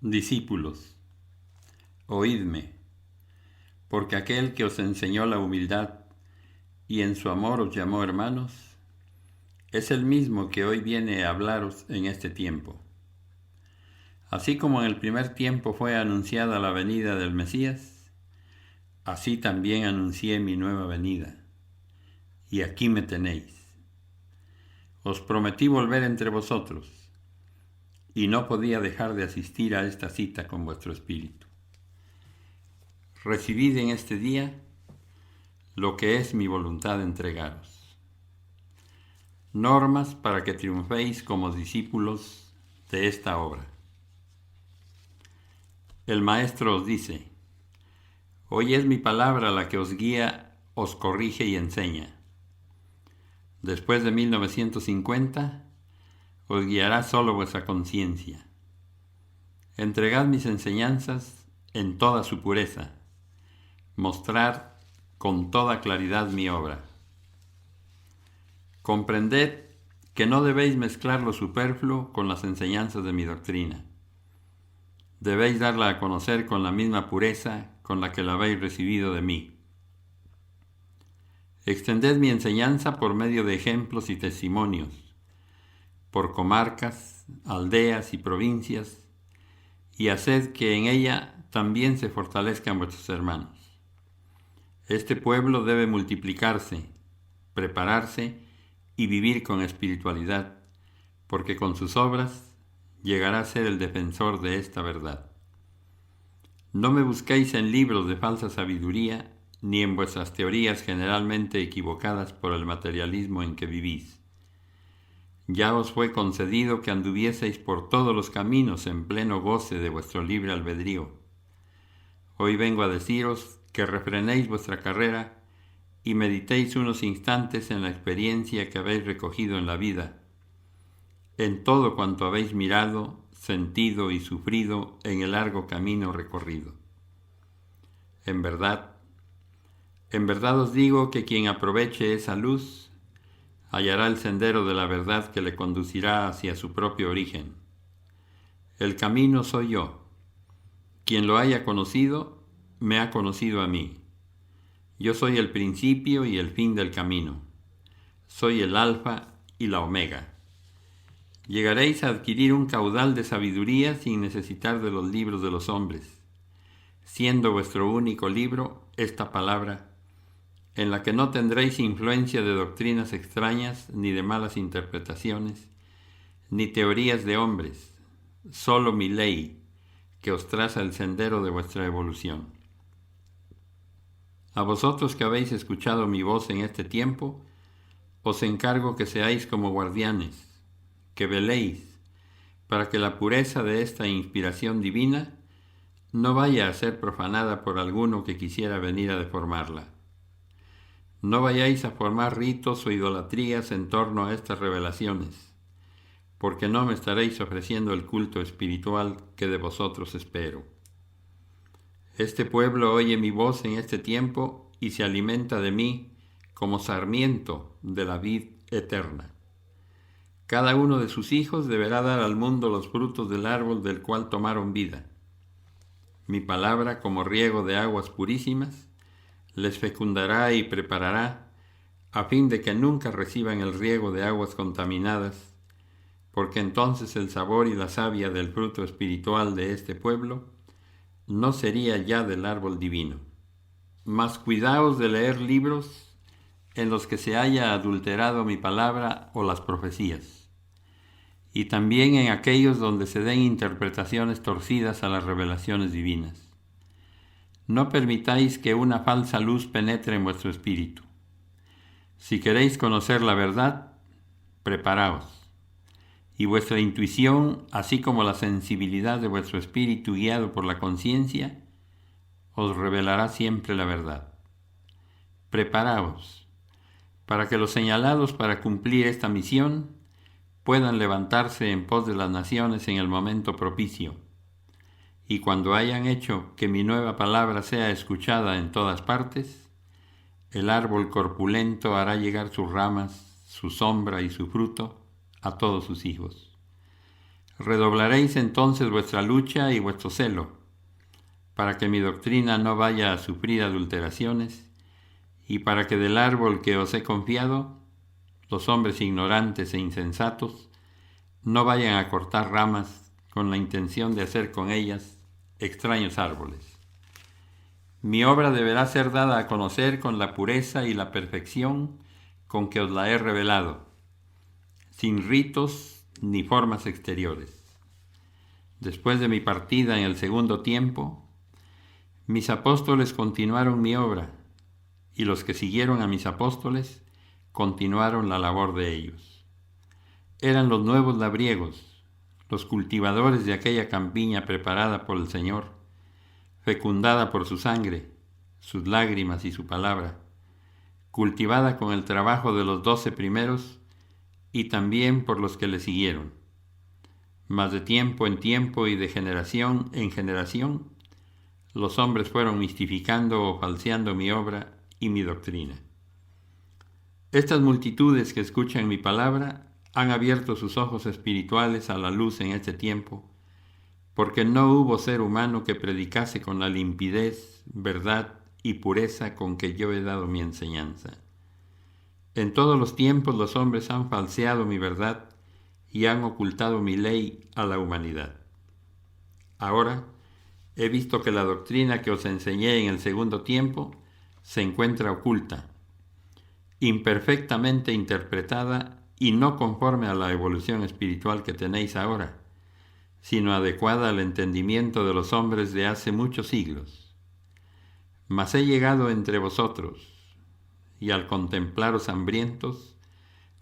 Discípulos, oídme, porque aquel que os enseñó la humildad y en su amor os llamó hermanos, es el mismo que hoy viene a hablaros en este tiempo. Así como en el primer tiempo fue anunciada la venida del Mesías, así también anuncié mi nueva venida, y aquí me tenéis. Os prometí volver entre vosotros, y no podía dejar de asistir a esta cita con vuestro espíritu. Recibid en este día lo que es mi voluntad de entregaros. Normas para que triunféis como discípulos de esta obra. El Maestro os dice: hoy es mi palabra la que os guía, os corrige y enseña. Después de 1950, os guiará solo vuestra conciencia. Entregad mis enseñanzas en toda su pureza. Mostrad con toda claridad mi obra. Comprended que no debéis mezclar lo superfluo con las enseñanzas de mi doctrina. Debéis darla a conocer con la misma pureza con la que la habéis recibido de mí. Extended mi enseñanza por medio de ejemplos y testimonios, por comarcas, aldeas y provincias, y haced que en ella también se fortalezcan vuestros hermanos. Este pueblo debe multiplicarse, prepararse y vivir con espiritualidad, porque con sus obras llegará a ser el defensor de esta verdad. No me busquéis en libros de falsa sabiduría, ni en vuestras teorías generalmente equivocadas por el materialismo en que vivís. Ya os fue concedido que anduvieseis por todos los caminos en pleno goce de vuestro libre albedrío. Hoy vengo a deciros que refrenéis vuestra carrera y meditéis unos instantes en la experiencia que habéis recogido en la vida, en todo cuanto habéis mirado, sentido y sufrido en el largo camino recorrido. En verdad os digo que quien aproveche esa luz hallará el sendero de la verdad que le conducirá hacia su propio origen. El camino soy yo. Quien lo haya conocido, me ha conocido a mí. Yo soy el principio y el fin del camino. Soy el alfa y la omega. Llegaréis a adquirir un caudal de sabiduría sin necesitar de los libros de los hombres, siendo vuestro único libro esta palabra, en la que no tendréis influencia de doctrinas extrañas, ni de malas interpretaciones, ni teorías de hombres, solo mi ley, que os traza el sendero de vuestra evolución. A vosotros que habéis escuchado mi voz en este tiempo, os encargo que seáis como guardianes, que veléis, para que la pureza de esta inspiración divina no vaya a ser profanada por alguno que quisiera venir a deformarla. No vayáis a formar ritos o idolatrías en torno a estas revelaciones, porque no me estaréis ofreciendo el culto espiritual que de vosotros espero. Este pueblo oye mi voz en este tiempo y se alimenta de mí como sarmiento de la vid eterna. Cada uno de sus hijos deberá dar al mundo los frutos del árbol del cual tomaron vida. Mi palabra, como riego de aguas purísimas, les fecundará y preparará, a fin de que nunca reciban el riego de aguas contaminadas, porque entonces el sabor y la savia del fruto espiritual de este pueblo no sería ya del árbol divino. Mas cuidaos de leer libros en los que se haya adulterado mi palabra o las profecías, y también en aquellos donde se den interpretaciones torcidas a las revelaciones divinas. No permitáis que una falsa luz penetre en vuestro espíritu. Si queréis conocer la verdad, preparaos, y vuestra intuición, así como la sensibilidad de vuestro espíritu guiado por la conciencia, os revelará siempre la verdad. Preparaos, para que los señalados para cumplir esta misión puedan levantarse en pos de las naciones en el momento propicio, y cuando hayan hecho que mi nueva palabra sea escuchada en todas partes, el árbol corpulento hará llegar sus ramas, su sombra y su fruto a todos sus hijos. Redoblaréis entonces vuestra lucha y vuestro celo, para que mi doctrina no vaya a sufrir adulteraciones, y para que del árbol que os he confiado, los hombres ignorantes e insensatos no vayan a cortar ramas con la intención de hacer con ellas extraños árboles. Mi obra deberá ser dada a conocer con la pureza y la perfección con que os la he revelado, sin ritos ni formas exteriores. Después de mi partida en el segundo tiempo, mis apóstoles continuaron mi obra, y los que siguieron a mis apóstoles continuaron la labor de ellos. Eran los nuevos labriegos, los cultivadores de aquella campiña preparada por el Señor, fecundada por su sangre, sus lágrimas y su palabra, cultivada con el trabajo de los 12 primeros y también por los que le siguieron. Mas de tiempo en tiempo y de generación en generación, los hombres fueron mistificando o falseando mi obra y mi doctrina. Estas multitudes que escuchan mi palabra han abierto sus ojos espirituales a la luz en este tiempo, porque no hubo ser humano que predicase con la limpidez, verdad y pureza con que yo he dado mi enseñanza. En todos los tiempos los hombres han falseado mi verdad y han ocultado mi ley a la humanidad. Ahora he visto que la doctrina que os enseñé en el segundo tiempo se encuentra oculta, imperfectamente interpretada y no conforme a la evolución espiritual que tenéis ahora, sino adecuada al entendimiento de los hombres de hace muchos siglos. Mas he llegado entre vosotros, y al contemplaros hambrientos,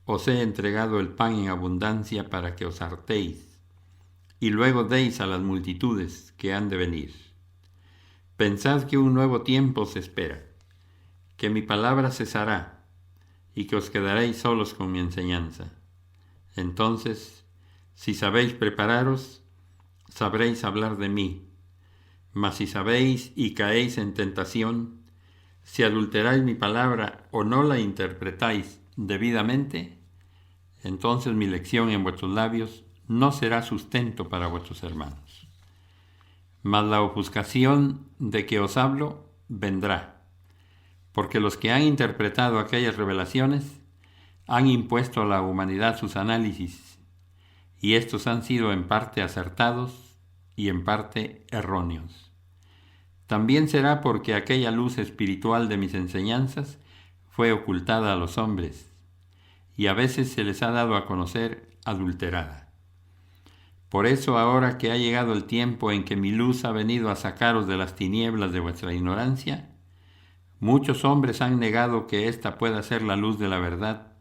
os he entregado el pan en abundancia para que os hartéis, y luego deis a las multitudes que han de venir. Pensad que un nuevo tiempo os espera, que mi palabra cesará, y que os quedaréis solos con mi enseñanza. Entonces, si sabéis prepararos, sabréis hablar de mí. Mas si sabéis y caéis en tentación, si adulteráis mi palabra o no la interpretáis debidamente, entonces mi lección en vuestros labios no será sustento para vuestros hermanos. Mas la ofuscación de que os hablo vendrá, porque los que han interpretado aquellas revelaciones han impuesto a la humanidad sus análisis, y estos han sido en parte acertados y en parte erróneos. También será porque aquella luz espiritual de mis enseñanzas fue ocultada a los hombres, y a veces se les ha dado a conocer adulterada. Por eso ahora que ha llegado el tiempo en que mi luz ha venido a sacaros de las tinieblas de vuestra ignorancia, muchos hombres han negado que ésta pueda ser la luz de la verdad,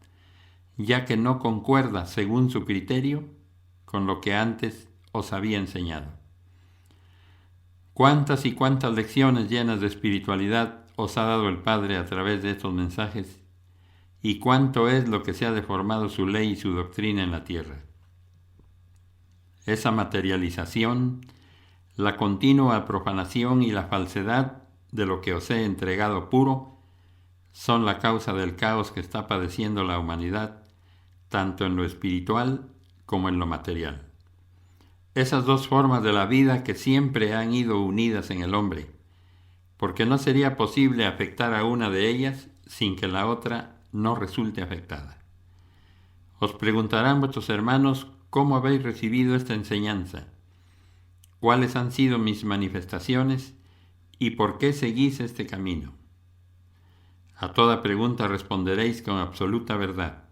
ya que no concuerda, según su criterio, con lo que antes os había enseñado. ¿Cuántas y cuántas lecciones llenas de espiritualidad os ha dado el Padre a través de estos mensajes? ¿Y cuánto es lo que se ha deformado su ley y su doctrina en la tierra? Esa materialización, la continua profanación y la falsedad de lo que os he entregado puro, son la causa del caos que está padeciendo la humanidad, tanto en lo espiritual como en lo material. Esas dos formas de la vida que siempre han ido unidas en el hombre, porque no sería posible afectar a una de ellas sin que la otra no resulte afectada. Os preguntarán vuestros hermanos cómo habéis recibido esta enseñanza, cuáles han sido mis manifestaciones y por qué seguís este camino. A toda pregunta responderéis con absoluta verdad,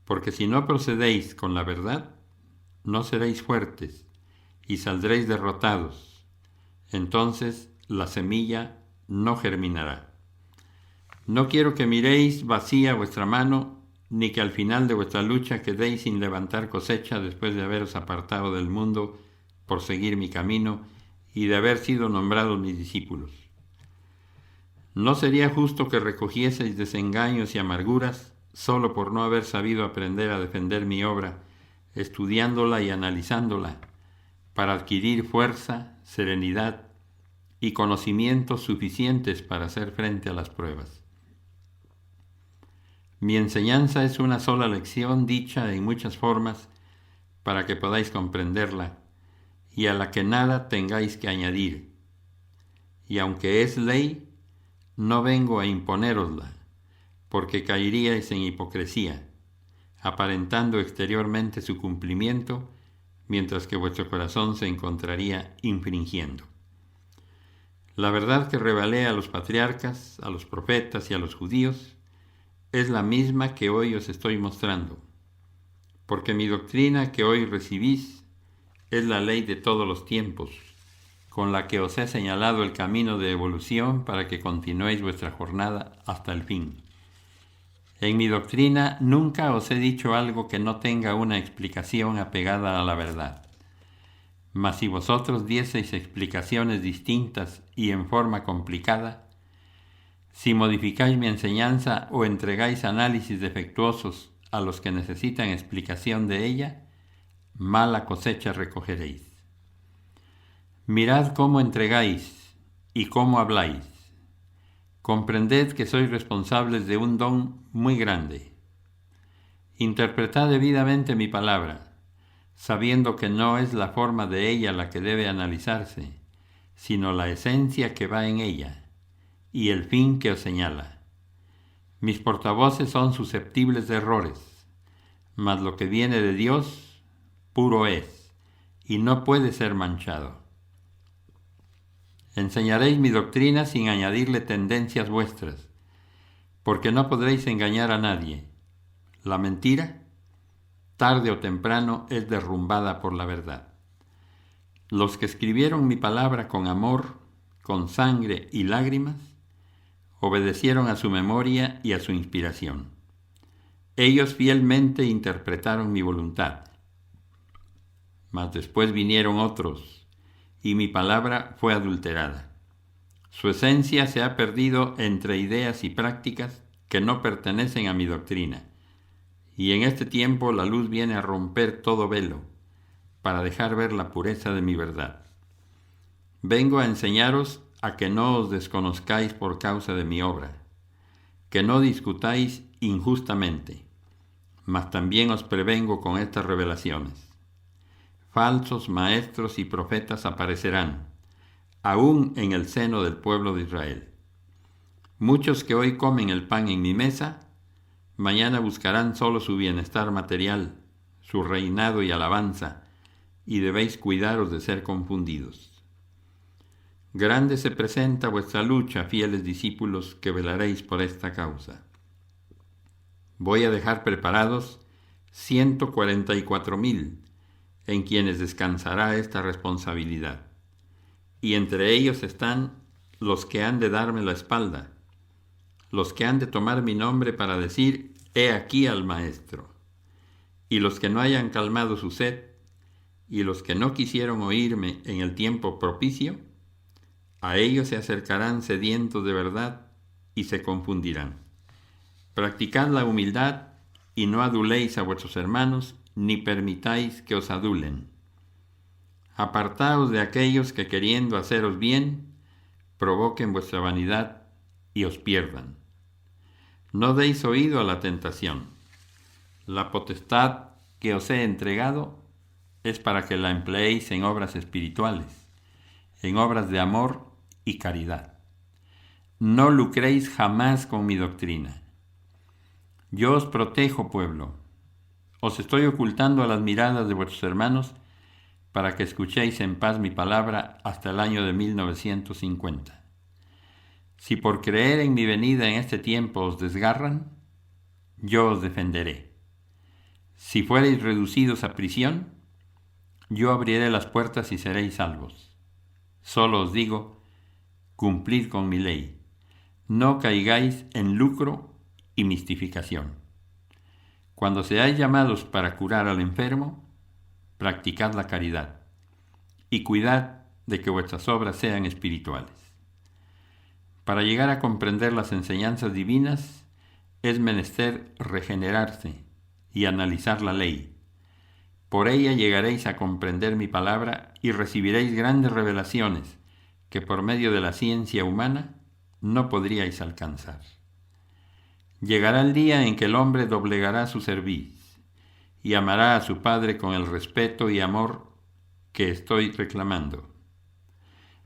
porque si no procedéis con la verdad, no seréis fuertes y saldréis derrotados. Entonces la semilla no germinará. No quiero que miréis vacía vuestra mano, ni que al final de vuestra lucha quedéis sin levantar cosecha después de haberos apartado del mundo por seguir mi camino y de haber sido nombrados mis discípulos. No sería justo que recogieseis desengaños y amarguras solo por no haber sabido aprender a defender mi obra, estudiándola y analizándola, para adquirir fuerza, serenidad y conocimientos suficientes para hacer frente a las pruebas. Mi enseñanza es una sola lección dicha en muchas formas para que podáis comprenderla, y a la que nada tengáis que añadir. Y aunque es ley, no vengo a imponérosla, porque caeríais en hipocresía, aparentando exteriormente su cumplimiento, mientras que vuestro corazón se encontraría infringiendo. La verdad que revelé a los patriarcas, a los profetas y a los judíos es la misma que hoy os estoy mostrando, porque mi doctrina que hoy recibís es la ley de todos los tiempos, con la que os he señalado el camino de evolución para que continuéis vuestra jornada hasta el fin. En mi doctrina nunca os he dicho algo que no tenga una explicación apegada a la verdad. Mas si vosotros dieseis explicaciones distintas y en forma complicada, si modificáis mi enseñanza o entregáis análisis defectuosos a los que necesitan explicación de ella, mala cosecha recogeréis. Mirad cómo entregáis y cómo habláis. Comprended que sois responsables de un don muy grande. Interpretad debidamente mi palabra, sabiendo que no es la forma de ella la que debe analizarse, sino la esencia que va en ella y el fin que os señala. Mis portavoces son susceptibles de errores, mas lo que viene de Dios puro es, y no puede ser manchado. Enseñaréis mi doctrina sin añadirle tendencias vuestras, porque no podréis engañar a nadie. La mentira, tarde o temprano, es derrumbada por la verdad. Los que escribieron mi palabra con amor, con sangre y lágrimas, obedecieron a su memoria y a su inspiración. Ellos fielmente interpretaron mi voluntad. Mas después vinieron otros, y mi palabra fue adulterada. Su esencia se ha perdido entre ideas y prácticas que no pertenecen a mi doctrina, y en este tiempo la luz viene a romper todo velo, para dejar ver la pureza de mi verdad. Vengo a enseñaros a que no os desconozcáis por causa de mi obra, que no discutáis injustamente, mas también os prevengo con estas revelaciones. Falsos maestros y profetas aparecerán, aún en el seno del pueblo de Israel. Muchos que hoy comen el pan en mi mesa, mañana buscarán solo su bienestar material, su reinado y alabanza, y debéis cuidaros de ser confundidos. Grande se presenta vuestra lucha, fieles discípulos, que velaréis por esta causa. Voy a dejar preparados 144,000, en quienes descansará esta responsabilidad. Y entre ellos están los que han de darme la espalda, los que han de tomar mi nombre para decir, he aquí al Maestro, y los que no hayan calmado su sed, y los que no quisieron oírme en el tiempo propicio, a ellos se acercarán sedientos de verdad y se confundirán. Practicad la humildad y no aduléis a vuestros hermanos, ni permitáis que os adulen. Apartaos de aquellos que queriendo haceros bien, provoquen vuestra vanidad y os pierdan. No deis oído a la tentación. La potestad que os he entregado es para que la empleéis en obras espirituales, en obras de amor y caridad. No lucréis jamás con mi doctrina. Yo os protejo, pueblo. Os estoy ocultando a las miradas de vuestros hermanos para que escuchéis en paz mi palabra hasta el año de 1950. Si por creer en mi venida en este tiempo os desgarran, yo os defenderé. Si fuereis reducidos a prisión, yo abriré las puertas y seréis salvos. Solo os digo, cumplid con mi ley. No caigáis en lucro y mistificación. Cuando seáis llamados para curar al enfermo, practicad la caridad y cuidad de que vuestras obras sean espirituales. Para llegar a comprender las enseñanzas divinas, es menester regenerarse y analizar la ley. Por ella llegaréis a comprender mi palabra y recibiréis grandes revelaciones que por medio de la ciencia humana no podríais alcanzar. Llegará el día en que el hombre doblegará su cerviz y amará a su padre con el respeto y amor que estoy reclamando.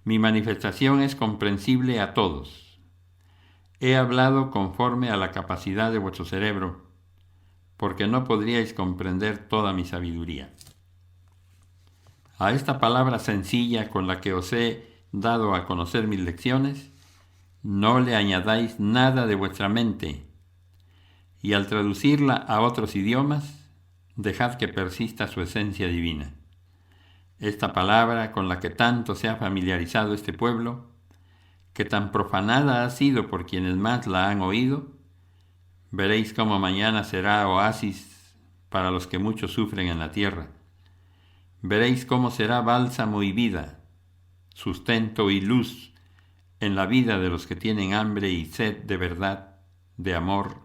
Mi manifestación es comprensible a todos. He hablado conforme a la capacidad de vuestro cerebro, porque no podríais comprender toda mi sabiduría. A esta palabra sencilla con la que os he dado a conocer mis lecciones, no le añadáis nada de vuestra mente, y al traducirla a otros idiomas, dejad que persista su esencia divina. Esta palabra con la que tanto se ha familiarizado este pueblo, que tan profanada ha sido por quienes más la han oído, veréis cómo mañana será oasis para los que mucho sufren en la tierra. Veréis cómo será bálsamo y vida, sustento y luz en la vida de los que tienen hambre y sed de verdad, de amor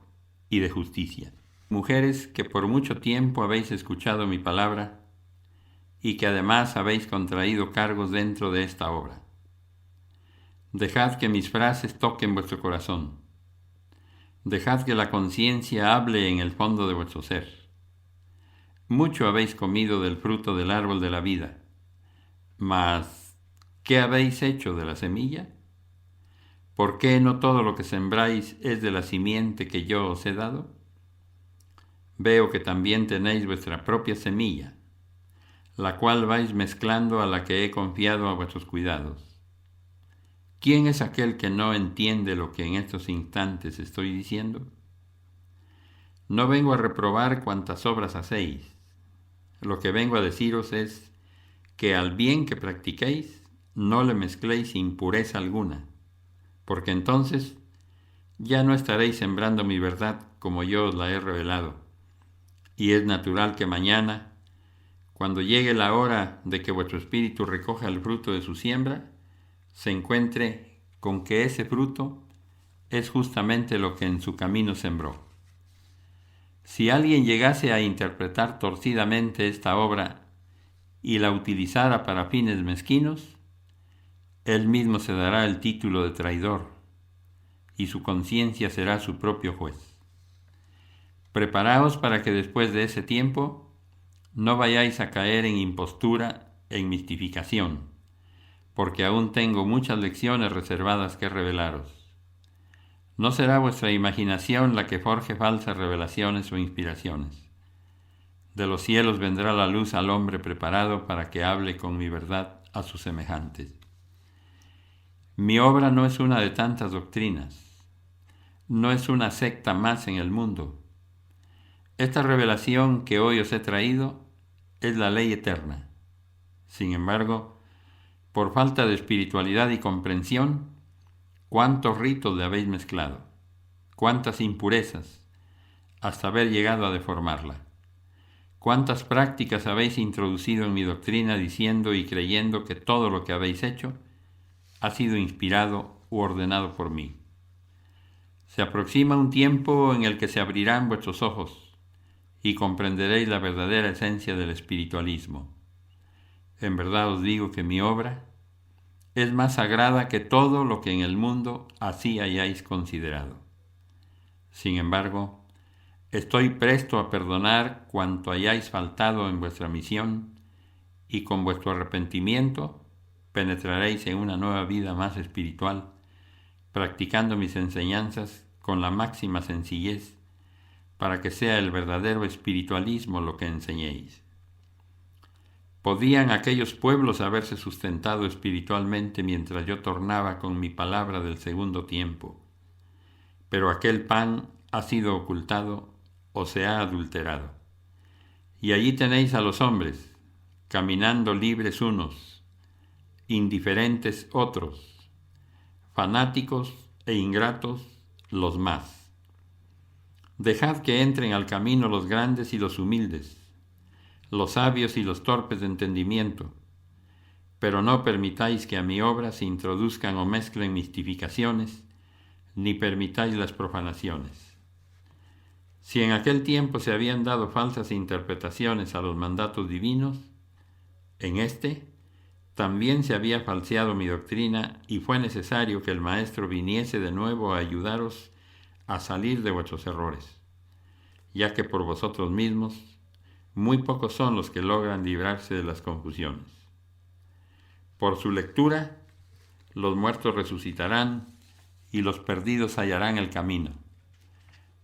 y de justicia. Mujeres que por mucho tiempo habéis escuchado mi palabra y que además habéis contraído cargos dentro de esta obra. Dejad que mis frases toquen vuestro corazón. Dejad que la conciencia hable en el fondo de vuestro ser. Mucho habéis comido del fruto del árbol de la vida, mas ¿qué habéis hecho de la semilla? ¿Por qué no todo lo que sembráis es de la simiente que yo os he dado? Veo que también tenéis vuestra propia semilla, la cual vais mezclando a la que he confiado a vuestros cuidados. ¿Quién es aquel que no entiende lo que en estos instantes estoy diciendo? No vengo a reprobar cuantas obras hacéis. Lo que vengo a deciros es que al bien que practiquéis, no le mezcléis impureza alguna, porque entonces ya no estaréis sembrando mi verdad como yo os la he revelado, y es natural que mañana, cuando llegue la hora de que vuestro espíritu recoja el fruto de su siembra, se encuentre con que ese fruto es justamente lo que en su camino sembró. Si alguien llegase a interpretar torcidamente esta obra y la utilizara para fines mezquinos, él mismo se dará el título de traidor y su conciencia será su propio juez. Preparaos para que después de ese tiempo no vayáis a caer en impostura, en mistificación, porque aún tengo muchas lecciones reservadas que revelaros. No será vuestra imaginación la que forje falsas revelaciones o inspiraciones. De los cielos vendrá la luz al hombre preparado para que hable con mi verdad a sus semejantes. Mi obra no es una de tantas doctrinas, no es una secta más en el mundo. Esta revelación que hoy os he traído es la ley eterna. Sin embargo, por falta de espiritualidad y comprensión, cuántos ritos le habéis mezclado, cuántas impurezas, hasta haber llegado a deformarla. Cuántas prácticas habéis introducido en mi doctrina diciendo y creyendo que todo lo que habéis hecho ha sido inspirado u ordenado por mí. Se aproxima un tiempo en el que se abrirán vuestros ojos y comprenderéis la verdadera esencia del espiritualismo. En verdad os digo que mi obra es más sagrada que todo lo que en el mundo así hayáis considerado. Sin embargo, estoy presto a perdonar cuanto hayáis faltado en vuestra misión y con vuestro arrepentimiento penetraréis en una nueva vida más espiritual, practicando mis enseñanzas con la máxima sencillez para que sea el verdadero espiritualismo lo que enseñéis. ¿Podían aquellos pueblos haberse sustentado espiritualmente mientras yo tornaba con mi palabra del segundo tiempo? Pero aquel pan ha sido ocultado o se ha adulterado. Y allí tenéis a los hombres, caminando libres unos, indiferentes otros, fanáticos e ingratos los más. Dejad que entren al camino los grandes y los humildes, los sabios y los torpes de entendimiento, pero no permitáis que a mi obra se introduzcan o mezclen mistificaciones, ni permitáis las profanaciones. Si en aquel tiempo se habían dado falsas interpretaciones a los mandatos divinos, en este también se había falseado mi doctrina y fue necesario que el Maestro viniese de nuevo a ayudaros a salir de vuestros errores, ya que por vosotros mismos muy pocos son los que logran librarse de las confusiones. Por su lectura, los muertos resucitarán y los perdidos hallarán el camino.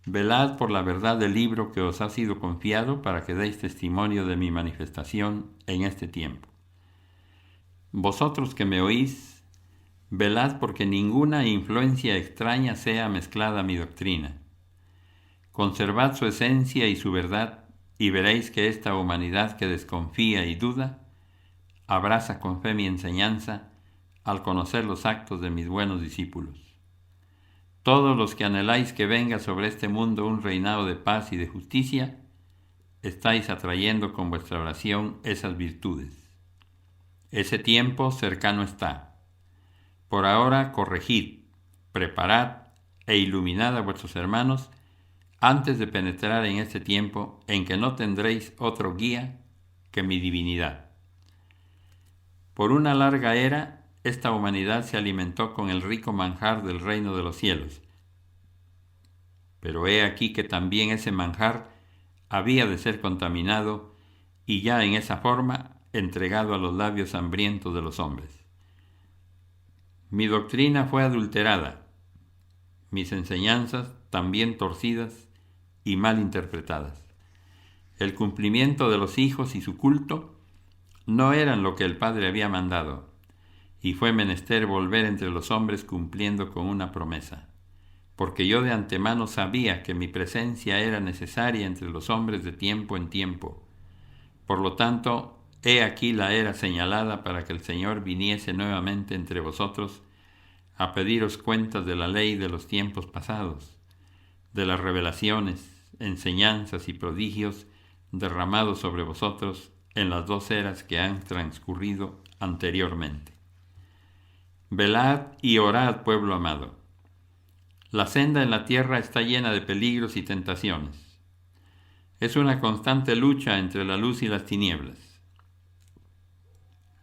Velad por la verdad del libro que os ha sido confiado para que deis testimonio de mi manifestación en este tiempo. Vosotros que me oís, velad porque ninguna influencia extraña sea mezclada a mi doctrina. Conservad su esencia y su verdad, y veréis que esta humanidad que desconfía y duda, abraza con fe mi enseñanza al conocer los actos de mis buenos discípulos. Todos los que anheláis que venga sobre este mundo un reinado de paz y de justicia, estáis atrayendo con vuestra oración esas virtudes. Ese tiempo cercano está. Por ahora corregid, preparad e iluminad a vuestros hermanos antes de penetrar en este tiempo en que no tendréis otro guía que mi divinidad. Por una larga era, esta humanidad se alimentó con el rico manjar del reino de los cielos. Pero he aquí que también ese manjar había de ser contaminado y ya en esa forma entregado a los labios hambrientos de los hombres. Mi doctrina fue adulterada, mis enseñanzas también torcidas y mal interpretadas. El cumplimiento de los hijos y su culto no eran lo que el Padre había mandado, y fue menester volver entre los hombres cumpliendo con una promesa, porque yo de antemano sabía que mi presencia era necesaria entre los hombres de tiempo en tiempo. Por lo tanto, he aquí la era señalada para que el Señor viniese nuevamente entre vosotros a pediros cuentas de la ley de los tiempos pasados, de las revelaciones, enseñanzas y prodigios derramados sobre vosotros en las 2 eras que han transcurrido anteriormente. Velad y orad, pueblo amado. La senda en la tierra está llena de peligros y tentaciones. Es una constante lucha entre la luz y las tinieblas.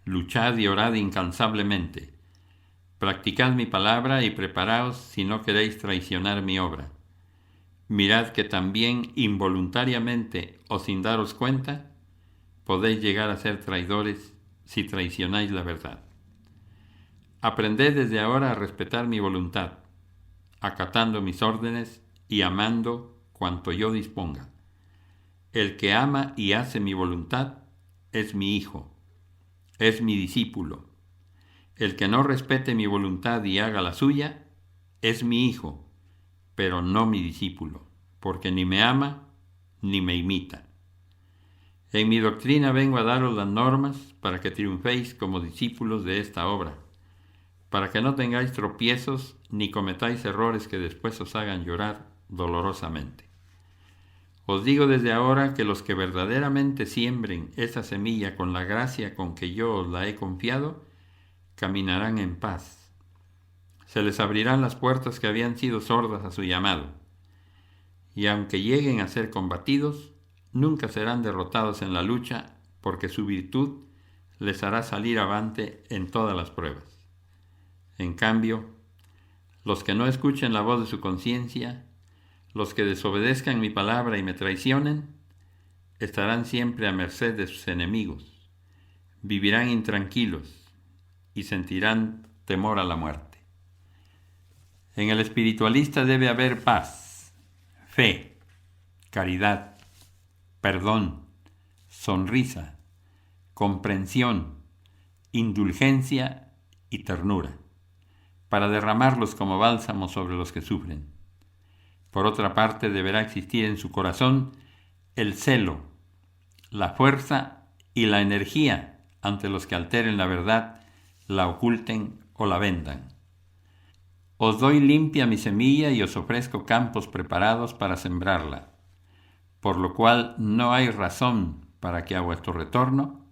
Luchad y orad incansablemente. Practicad mi palabra y preparaos si no queréis traicionar mi obra. Mirad que también involuntariamente o sin daros cuenta, podéis llegar a ser traidores si traicionáis la verdad. Aprended desde ahora a respetar mi voluntad, acatando mis órdenes y amando cuanto yo disponga. El que ama y hace mi voluntad es mi hijo, es mi discípulo. El que no respete mi voluntad y haga la suya, es mi hijo, pero no mi discípulo, porque ni me ama ni me imita. En mi doctrina vengo a daros las normas para que triunféis como discípulos de esta obra, para que no tengáis tropiezos ni cometáis errores que después os hagan llorar dolorosamente. Os digo desde ahora que los que verdaderamente siembren esa semilla con la gracia con que yo os la he confiado, caminarán en paz. Se les abrirán las puertas que habían sido sordas a su llamado, y aunque lleguen a ser combatidos, nunca serán derrotados en la lucha, porque su virtud les hará salir avante en todas las pruebas. En cambio, los que no escuchen la voz de su conciencia, los que desobedezcan mi palabra y me traicionen, estarán siempre a merced de sus enemigos, vivirán intranquilos y sentirán temor a la muerte. En el espiritualista debe haber paz, fe, caridad, perdón, sonrisa, comprensión, indulgencia y ternura, para derramarlos como bálsamo sobre los que sufren. Por otra parte, deberá existir en su corazón el celo, la fuerza y la energía ante los que alteren la verdad, la oculten o la vendan. Os doy limpia mi semilla y os ofrezco campos preparados para sembrarla, por lo cual no hay razón para que a vuestro retorno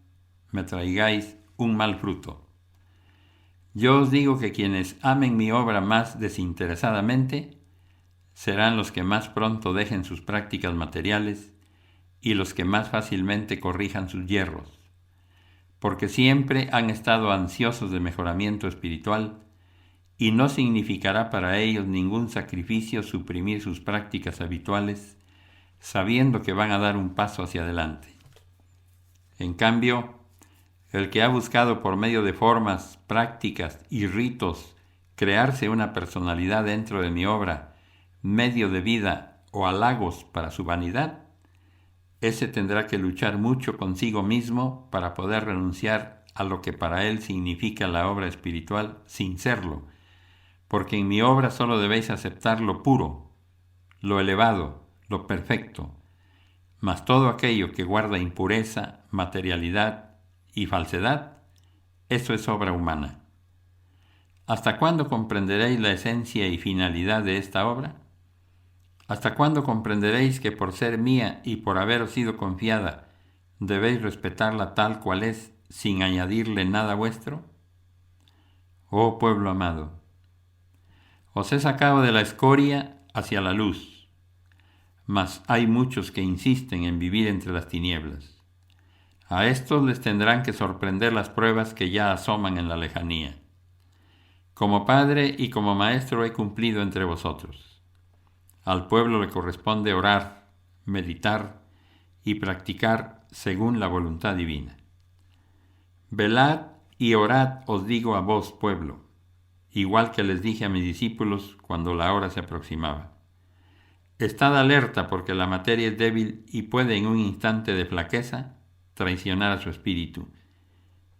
me traigáis un mal fruto. Yo os digo que quienes amen mi obra más desinteresadamente serán los que más pronto dejen sus prácticas materiales y los que más fácilmente corrijan sus yerros, porque siempre han estado ansiosos de mejoramiento espiritual y no significará para ellos ningún sacrificio suprimir sus prácticas habituales, sabiendo que van a dar un paso hacia adelante. En cambio, el que ha buscado por medio de formas, prácticas y ritos crearse una personalidad dentro de mi obra, medio de vida o halagos para su vanidad, ese tendrá que luchar mucho consigo mismo para poder renunciar a lo que para él significa la obra espiritual sin serlo, porque en mi obra solo debéis aceptar lo puro, lo elevado, lo perfecto, mas todo aquello que guarda impureza, materialidad y falsedad, eso es obra humana. ¿Hasta cuándo comprenderéis la esencia y finalidad de esta obra? ¿Hasta cuándo comprenderéis que por ser mía y por haberos sido confiada, debéis respetarla tal cual es, sin añadirle nada vuestro? Oh pueblo amado, os he sacado de la escoria hacia la luz, mas hay muchos que insisten en vivir entre las tinieblas. A estos les tendrán que sorprender las pruebas que ya asoman en la lejanía. Como padre y como maestro he cumplido entre vosotros. Al pueblo le corresponde orar, meditar y practicar según la voluntad divina. Velad y orad, os digo a vos, pueblo, igual que les dije a mis discípulos cuando la hora se aproximaba. Estad alerta porque la materia es débil y puede en un instante de flaqueza traicionar a su espíritu,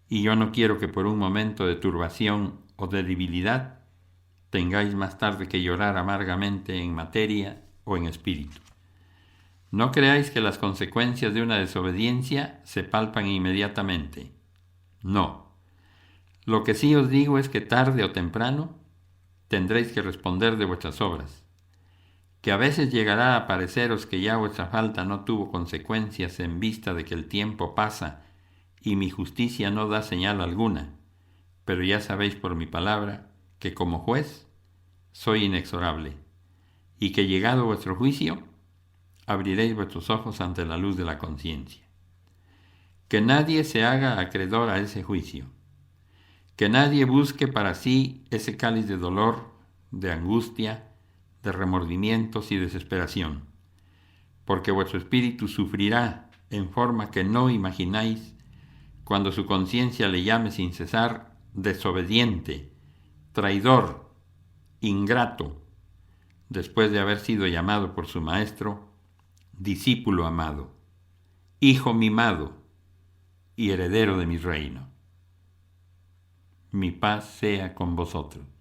y yo no quiero que por un momento de turbación o de debilidad tengáis más tarde que llorar amargamente en materia o en espíritu. No creáis que las consecuencias de una desobediencia se palpan inmediatamente. No. Lo que sí os digo es que tarde o temprano tendréis que responder de vuestras obras, que a veces llegará a pareceros que ya vuestra falta no tuvo consecuencias en vista de que el tiempo pasa y mi justicia no da señal alguna, pero ya sabéis por mi palabra que como juez soy inexorable, y que llegado vuestro juicio, abriréis vuestros ojos ante la luz de la conciencia. Que nadie se haga acreedor a ese juicio, que nadie busque para sí ese cáliz de dolor, de angustia, de remordimientos y desesperación, porque vuestro espíritu sufrirá en forma que no imagináis cuando su conciencia le llame sin cesar desobediente, traidor, ingrato, después de haber sido llamado por su maestro, discípulo amado, hijo mimado y heredero de mi reino. Mi paz sea con vosotros.